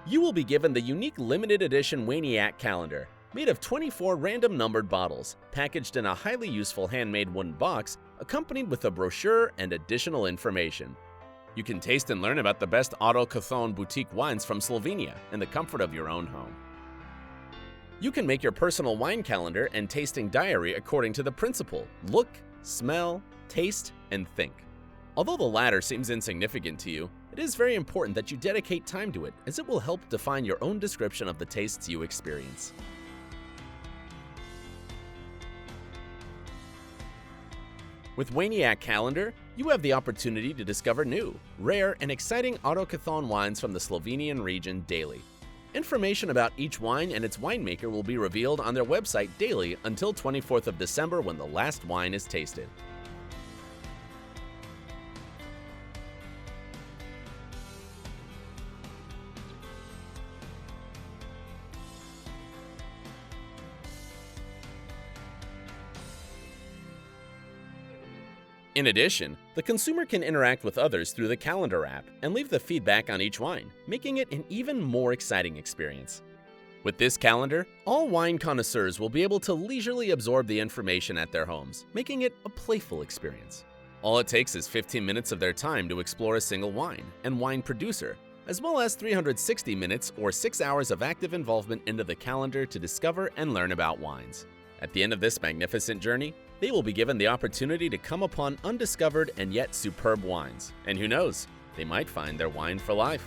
You will be given the unique limited edition Waniac calendar, made of 24 random numbered bottles, packaged in a highly useful handmade wooden box, accompanied with a brochure and additional information. You can taste and learn about the best autochthone boutique wines from Slovenia in the comfort of your own home. You can make your personal wine calendar and tasting diary according to the principle look, smell, taste, and think. Although the latter seems insignificant to you, it is very important that you dedicate time to it, as it will help define your own description of the tastes you experience. With Waniac Calendar, you have the opportunity to discover new, rare, and exciting autochthone wines from the Slovenian region daily. Information about each wine and its winemaker will be revealed on their website daily until 24th of December, when the last wine is tasted. In addition, the consumer can interact with others through the calendar app and leave the feedback on each wine, making it an even more exciting experience. With this calendar, all wine connoisseurs will be able to leisurely absorb the information at their homes, making it a playful experience. All it takes is 15 minutes of their time to explore a single wine and wine producer, as well as 360 minutes or 6 hours of active involvement into the calendar to discover and learn about wines. At the end of this magnificent journey, they will be given the opportunity to come upon undiscovered and yet superb wines. And who knows, they might find their wine for life.